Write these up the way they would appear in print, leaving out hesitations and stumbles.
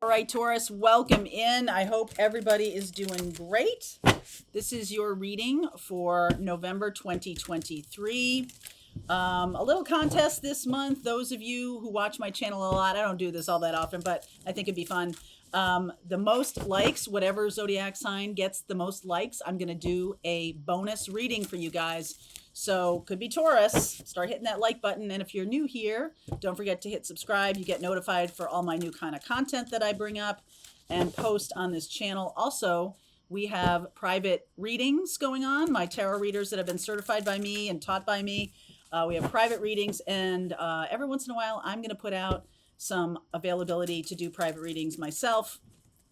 All right, Taurus, welcome in. I hope everybody is doing great. This is your reading for November 2023. A little contest this month. Those of you who watch my channel a lot, I don't do this all that often, but I think it'd be fun. The most likes, whatever zodiac sign gets the most likes, I'm going to do a bonus reading for you guys. So could be Taurus. Start hitting that like button. And if you're new here, don't forget to hit subscribe. You get notified for all my new kind of content that I bring up and post on this channel. Also, we have private readings going on. My tarot readers that have been certified by me and taught by me. We have private readings, and every once in a while, I'm going to put out some availability to do private readings myself,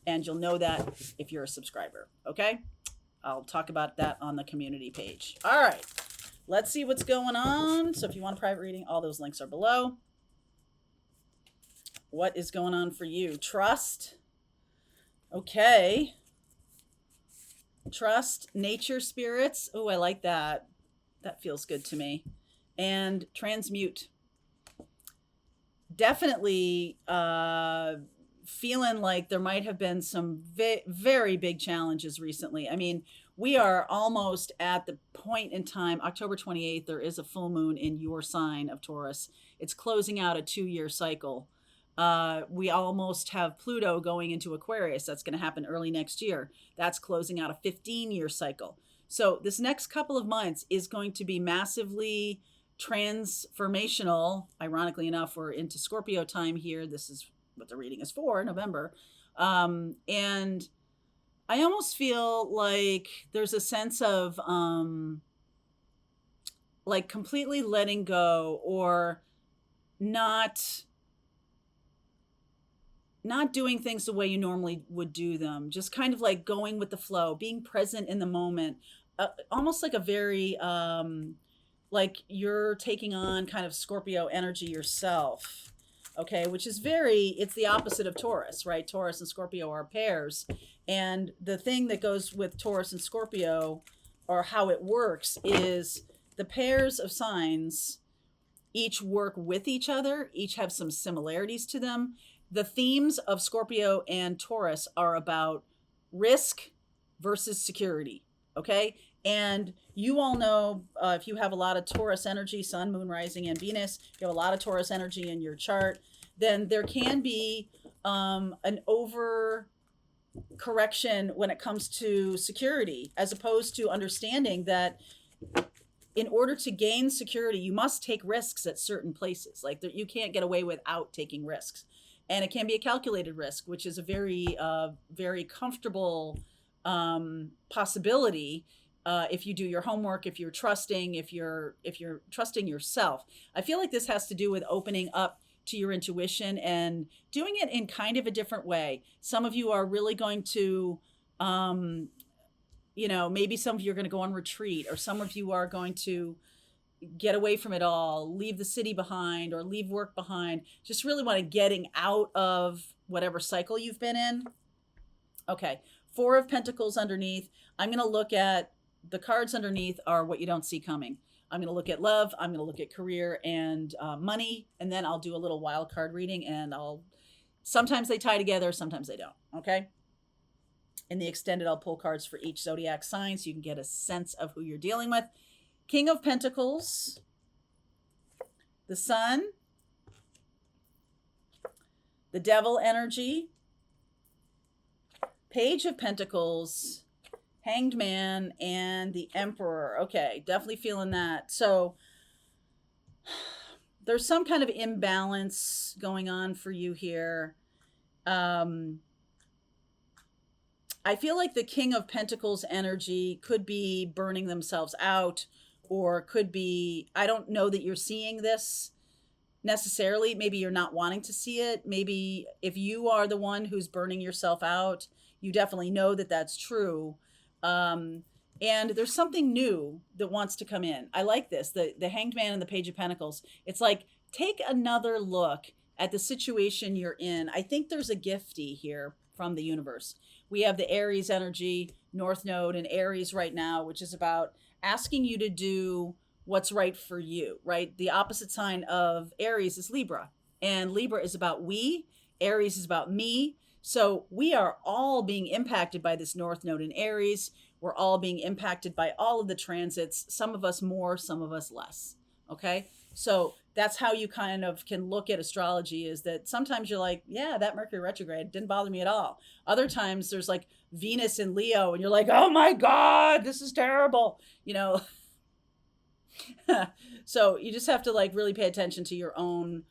and you'll know that if you're a subscriber, okay? I'll talk about that on the community page. All right, let's see what's going on. So if you want a private reading, all those links are below. What is going on for you? Trust. Okay. Trust, nature spirits. Oh, I like that. That feels good to me. And transmute. Definitely feeling like there might have been some very big challenges recently. I mean, we are almost at the point in time, October 28th, there is a full moon in your sign of Taurus. It's closing out a 2-year cycle. We almost have Pluto going into Aquarius. That's going to happen early next year. That's closing out a 15-year cycle. So this next couple of months is going to be massively transformational. Ironically enough, we're into Scorpio time here. This is what the reading is for, November. And I almost feel like there's a sense of like completely letting go, or not doing things the way you normally would do them, just kind of like going with the flow, being present in the moment, almost like a very like you're taking on kind of Scorpio energy yourself, okay, which is it's the opposite of Taurus, right? Taurus and Scorpio are pairs, and the thing that goes with Taurus and Scorpio, or how it works, is the pairs of signs each work with each other, each have some similarities to them. The themes of Scorpio and Taurus are about risk versus security, okay? And you all know, if you have a lot of Taurus energy, Sun, Moon, Rising, and Venus, you have a lot of Taurus energy in your chart, then there can be an over correction when it comes to security, as opposed to understanding that in order to gain security, you must take risks at certain places. Like you can't get away without taking risks. And it can be a calculated risk, which is a very comfortable possibility if you do your homework, if you're trusting, if you're trusting yourself. I feel like this has to do with opening up to your intuition and doing it in kind of a different way. Some of you are really going to, maybe some of you are going to go on retreat, or some of you are going to get away from it all, leave the city behind, or leave work behind. Just really want to getting out of whatever cycle you've been in. Okay, 4 of Pentacles underneath. I'm going to look at the cards underneath are what you don't see coming. I'm going to look at love, I'm going to look at career and money, and then I'll do a little wild card reading, and sometimes they tie together, sometimes they don't, okay? In the extended, I'll pull cards for each zodiac sign so you can get a sense of who you're dealing with. King of Pentacles, the Sun, the Devil energy, Page of Pentacles, Hanged Man, and the Emperor. Okay, definitely feeling that. So there's some kind of imbalance going on for you here. I feel like the King of Pentacles energy could be burning themselves out, or could be, I don't know that you're seeing this necessarily. Maybe you're not wanting to see it. Maybe if you are the one who's burning yourself out, you definitely know that that's true. And there's something new that wants to come in. I like this, the Hanged Man and the Page of Pentacles. It's like, take another look at the situation you're in. I think there's a gifty here from the universe. We have the Aries energy, North Node in Aries right now, which is about asking you to do what's right for you, right? The opposite sign of Aries is Libra, and Libra is about we, Aries is about me. So we are all being impacted by this North Node in Aries. We're all being impacted by all of the transits, some of us more, some of us less. Okay. So that's how you kind of can look at astrology, is that sometimes you're like, yeah, that Mercury retrograde didn't bother me at all. Other times there's like Venus in Leo and you're like, oh my God, this is terrible. You know, so you just have to like really pay attention to your own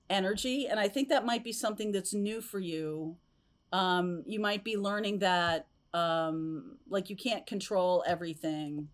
energy. And I think that might be something that's new for you. You might be learning that like you can't control everything.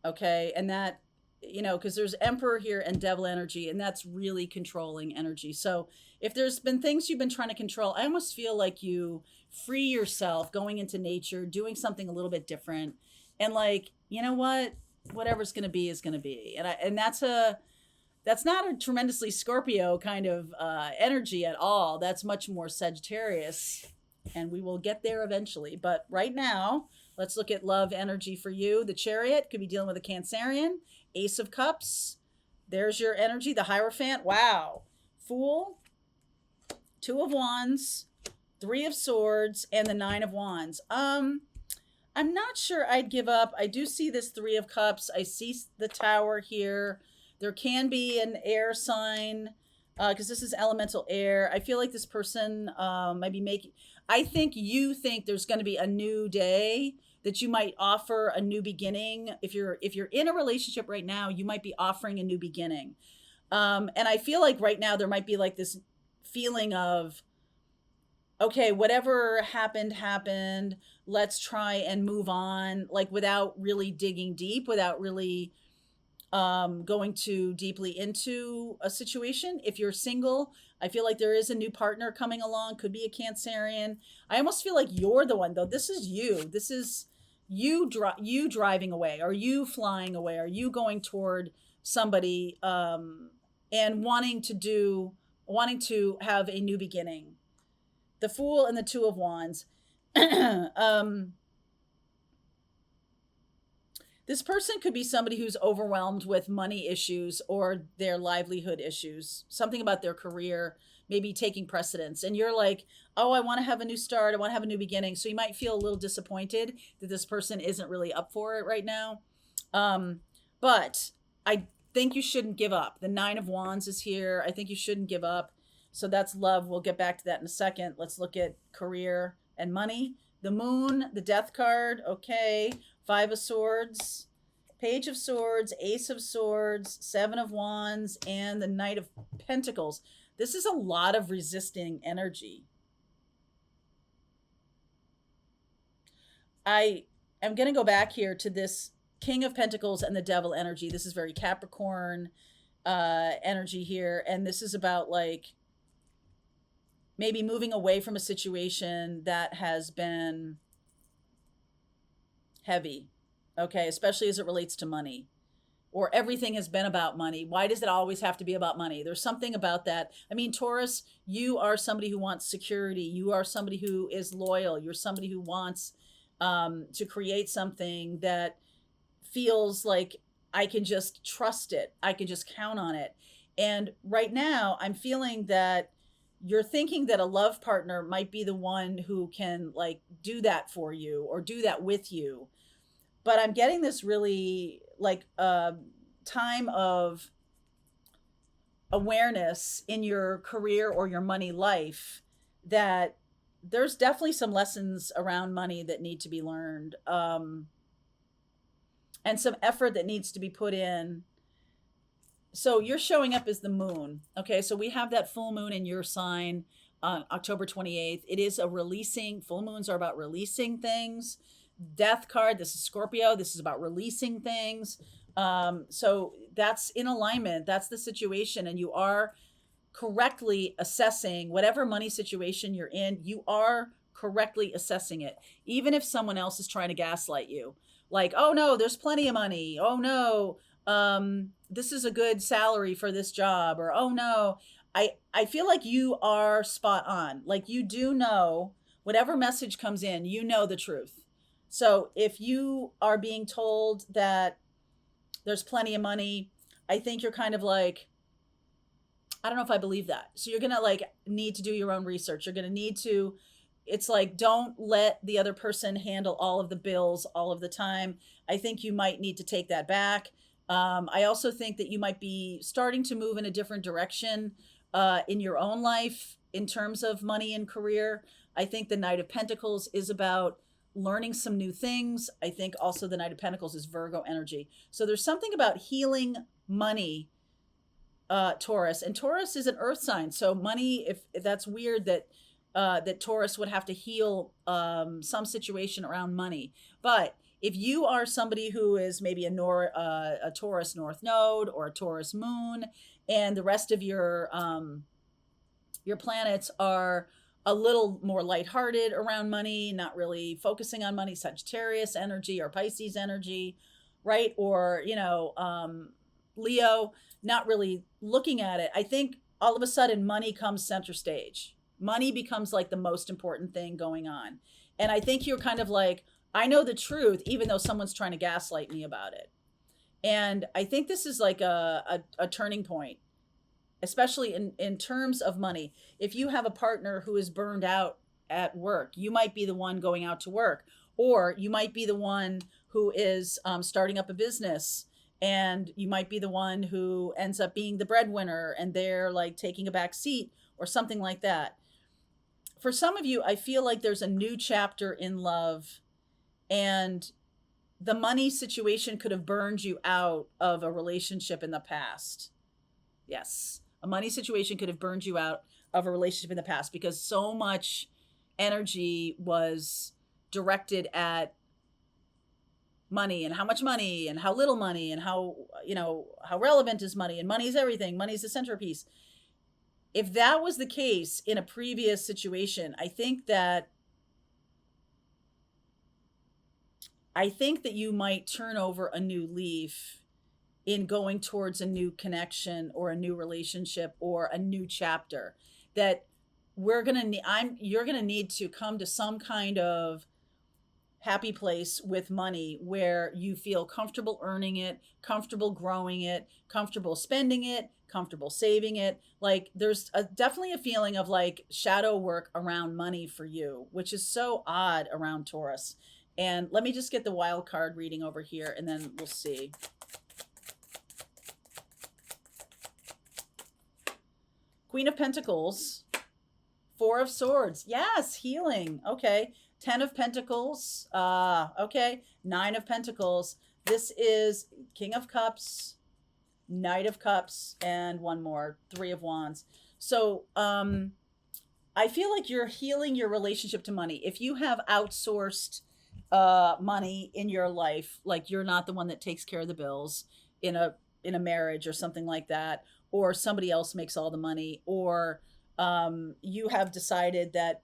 Okay. And that, you know, because there's emperor here and devil energy, and that's really controlling energy. So if there's been things you've been trying to control, I almost feel like you free yourself going into nature, doing something a little bit different, and like, you know what, whatever's going to be is going to be. And that's not a tremendously Scorpio kind of energy at all. That's much more Sagittarius, and we will get there eventually. But right now, let's look at love energy for you. The Chariot could be dealing with a Cancerian. Ace of Cups, there's your energy. The Hierophant, wow. Fool, Two of Wands, Three of Swords, and the Nine of Wands. I'm not sure I'd give up. I do see this Three of Cups. I see the Tower here. There can be an air sign because this is elemental air. I feel like this person might be making. I think you think there's going to be a new day, that you might offer a new beginning. If you're in a relationship right now, you might be offering a new beginning. And I feel like right now there might be like this feeling of, okay, whatever happened. Let's try and move on, like without really digging deep, without really going too deeply into a situation. If you're single, I feel like there is a new partner coming along, could be a Cancerian. I almost feel like you're the one though. This is you. This is you you driving away, or you flying away, or you going toward somebody and wanting to have a new beginning. The Fool and the Two of Wands. This person could be somebody who's overwhelmed with money issues or their livelihood issues, something about their career, maybe taking precedence. And you're like, oh, I want to have a new start. I want to have a new beginning. So you might feel a little disappointed that this person isn't really up for it right now. But I think you shouldn't give up. The Nine of Wands is here. I think you shouldn't give up. So that's love. We'll get back to that in a second. Let's look at career and money. The Moon, the Death card. Okay. Five of Swords, Page of Swords, Ace of Swords, Seven of Wands, and the Knight of Pentacles. This is a lot of resisting energy. I am going to go back here to this King of Pentacles and the Devil energy. This is very Capricorn energy here. And this is about like maybe moving away from a situation that has been heavy, okay, especially as it relates to money, or everything has been about money. Why does it always have to be about money? There's something about that. I mean, Taurus, you are somebody who wants security. You are somebody who is loyal. You're somebody who wants to create something that feels like I can just trust it. I can just count on it. And right now I'm feeling that you're thinking that a love partner might be the one who can like do that for you or do that with you. But I'm getting this really like time of awareness in your career or your money life that there's definitely some lessons around money that need to be learned, and some effort that needs to be put in. So you're showing up as the Moon. Okay, so we have that full moon in your sign on October 28th. It is a releasing, full moons are about releasing things. Death card, this is Scorpio. This is about releasing things. So that's in alignment. That's the situation. And you are correctly assessing whatever money situation you're in. You are correctly assessing it. Even if someone else is trying to gaslight you. Like, oh no, there's plenty of money. Oh no, this is a good salary for this job. Or, oh no, I feel like you are spot on. Like you do know whatever message comes in, you know the truth. So if you are being told that there's plenty of money, I think you're kind of like, I don't know if I believe that. So you're going to like need to do your own research. You're going to need to, it's like, don't let the other person handle all of the bills all of the time. I think you might need to take that back. I also think that you might be starting to move in a different direction in your own life in terms of money and career. I think the Knight of Pentacles is about learning some new things. I think also the Knight of Pentacles is Virgo energy. So there's something about healing money, Taurus, and Taurus is an earth sign. So money, if that's weird that that Taurus would have to heal some situation around money. But if you are somebody who is maybe a Taurus North Node or a Taurus Moon, and the rest of your planets are a little more lighthearted around money, not really focusing on money, Sagittarius energy or Pisces energy, right? Or, Leo, not really looking at it. I think all of a sudden money comes center stage. Money becomes like the most important thing going on. And I think you're kind of like, I know the truth, even though someone's trying to gaslight me about it. And I think this is like a turning point, especially in terms of money. If you have a partner who is burned out at work, you might be the one going out to work, or you might be the one who is starting up a business, and you might be the one who ends up being the breadwinner and they're like taking a back seat or something like that. For some of you, I feel like there's a new chapter in love, and the money situation could have burned you out of a relationship in the past. Yes, a money situation could have burned you out of a relationship in the past because so much energy was directed at money and how much money and how little money and how relevant is money, and money is everything. Money is the centerpiece. If that was the case in a previous situation, I think that you might turn over a new leaf in going towards a new connection or a new relationship or a new chapter. That you're going to need to come to some kind of happy place with money where you feel comfortable earning it, comfortable growing it, comfortable spending it, comfortable saving it. Like there's definitely a feeling of like shadow work around money for you, which is so odd around Taurus. And let me just get the wild card reading over here and then we'll see. Queen of Pentacles, Four of Swords. Yes, healing. Okay. 10 of Pentacles. Okay. 9 of Pentacles. This is King of Cups, Knight of Cups, and one more, 3 of Wands. So I feel like you're healing your relationship to money. If you have outsourced money in your life, like you're not the one that takes care of the bills in a marriage or something like that, or somebody else makes all the money, or you have decided that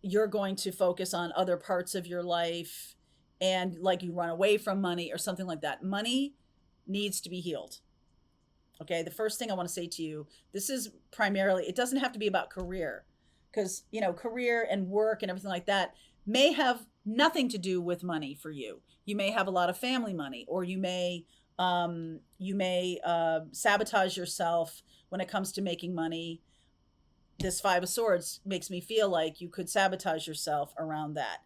you're going to focus on other parts of your life and like you run away from money or something like that. Money needs to be healed. Okay. The first thing I want to say to you, this is primarily, it doesn't have to be about career, because, career and work and everything like that may have nothing to do with money for you. You may have a lot of family money, or you may sabotage yourself when it comes to making money. This 5 of Swords makes me feel like you could sabotage yourself around that.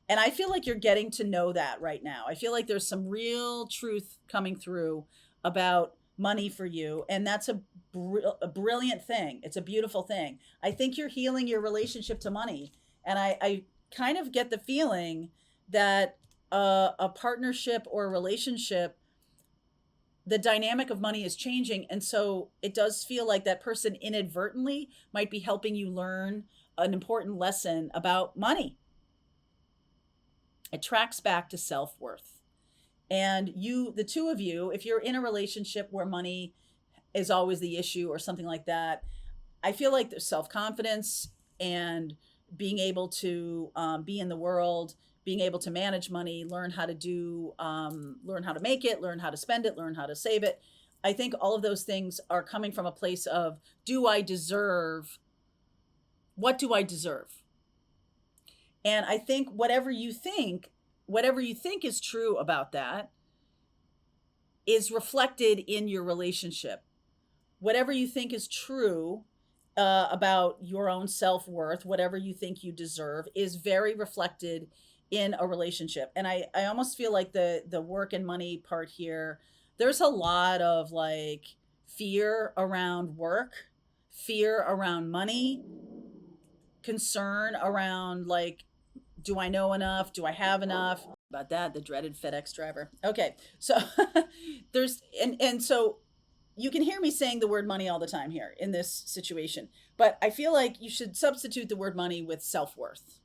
And I feel like you're getting to know that right now. I feel like there's some real truth coming through about money for you. And that's a brilliant thing. It's a beautiful thing. I think you're healing your relationship to money. And I kind of get the feeling that a partnership or a relationship, the dynamic of money is changing. And so it does feel like that person inadvertently might be helping you learn an important lesson about money. It tracks back to self-worth. And the two of you, if you're in a relationship where money is always the issue or something like that, I feel like there's self-confidence and being able to be in the world, being able to manage money, learn how to make it, learn how to spend it, learn how to save it. I think all of those things are coming from a place of, what do I deserve? And I think whatever you think is true about that is reflected in your relationship. whatever you think is true about your own self-worth, whatever you think you deserve, is very reflected in a relationship. And I almost feel like the work and money part here, there's a lot of like fear around work, fear around money, concern around like, do I know enough? Do I have enough? About that, the dreaded FedEx driver. Okay, so there's and so you can hear me saying the word money all the time here in this situation, but I feel like you should substitute the word money with self-worth,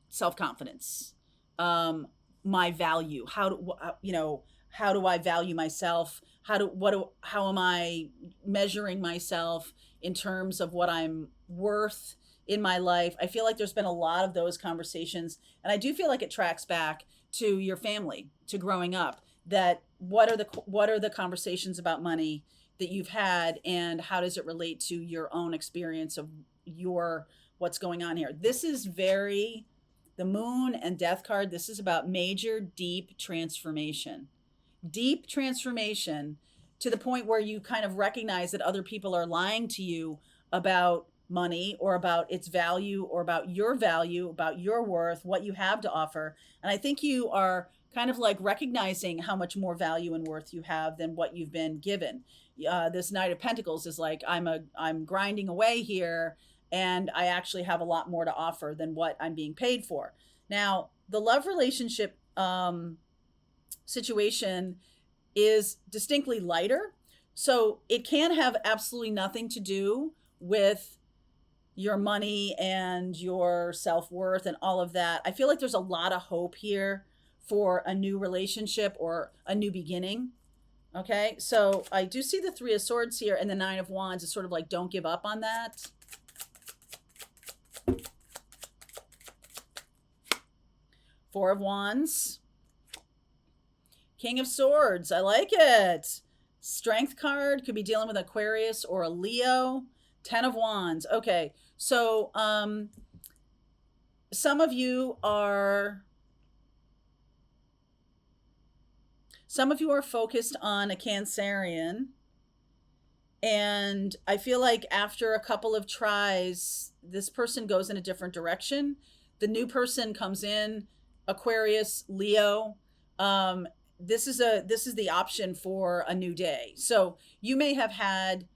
self-confidence, my value. How do you know? How do I value myself? How am I measuring myself in terms of what I'm worth in my life? I feel like there's been a lot of those conversations, and I do feel like it tracks back to your family, to growing up. That what are the conversations about money that you've had, and how does it relate to your own experience of your what's going on here? This is very the moon and death card. This is about major deep transformation, deep transformation, to the point where you kind of recognize that other people are lying to you about money, or about its value, or about your value, about your worth, what you have to offer. And I think you are kind of like recognizing how much more value and worth you have than what you've been given. This Knight of Pentacles is like, I'm grinding away here, and I actually have a lot more to offer than what I'm being paid for. Now, the love relationship situation is distinctly lighter. So it can have absolutely nothing to do with your money and your self-worth and all of that. I feel like there's a lot of hope here for a new relationship or a new beginning. Okay, so I do see the Three of Swords here, and the Nine of Wands is sort of like, don't give up on that. Four of Wands. King of Swords, I like it. Strength card, could be dealing with Aquarius or a Leo. Ten of Wands. Okay, so some of you are focused on a Cancerian, and I feel like after a couple of tries, this person goes in a different direction. The new person comes in, Aquarius, Leo. This is the option for a new day. So you may have had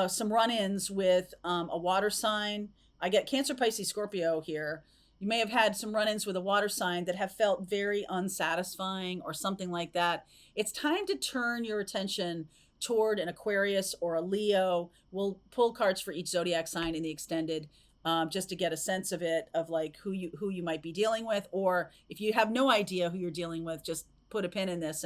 some run-ins with a water sign. I get Cancer, Pisces, Scorpio here. You may have had some run-ins with a water sign that have felt very unsatisfying or something like that. It's time to turn your attention toward an Aquarius or a Leo. We'll pull cards for each zodiac sign in the extended, just to get a sense of it, of like who you might be dealing with, or if you have no idea who you're dealing with, just put a pin in this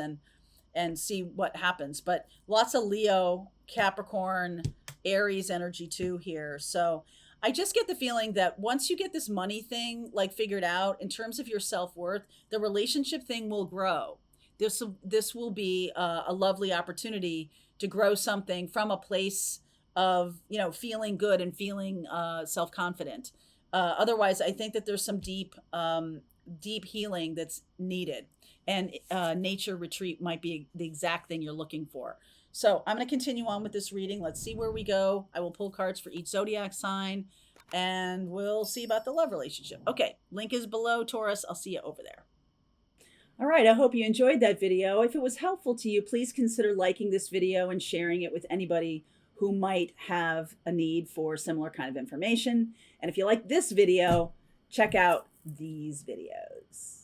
and see what happens. But lots of Leo, Capricorn, Aries energy too here. So I just get the feeling that once you get this money thing like figured out in terms of your self-worth, the relationship thing will grow. This will be a lovely opportunity to grow something from a place of, feeling good and feeling self-confident. Otherwise, I think that there's some deep healing that's needed, and nature retreat might be the exact thing you're looking for. So I'm going to continue on with this reading. Let's see where we go. I will pull cards for each zodiac sign, and we'll see about the love relationship. Okay, link is below, Taurus. I'll see you over there. All right, I hope you enjoyed that video. If it was helpful to you, please consider liking this video and sharing it with anybody who might have a need for similar kind of information. And if you like this video, check out these videos.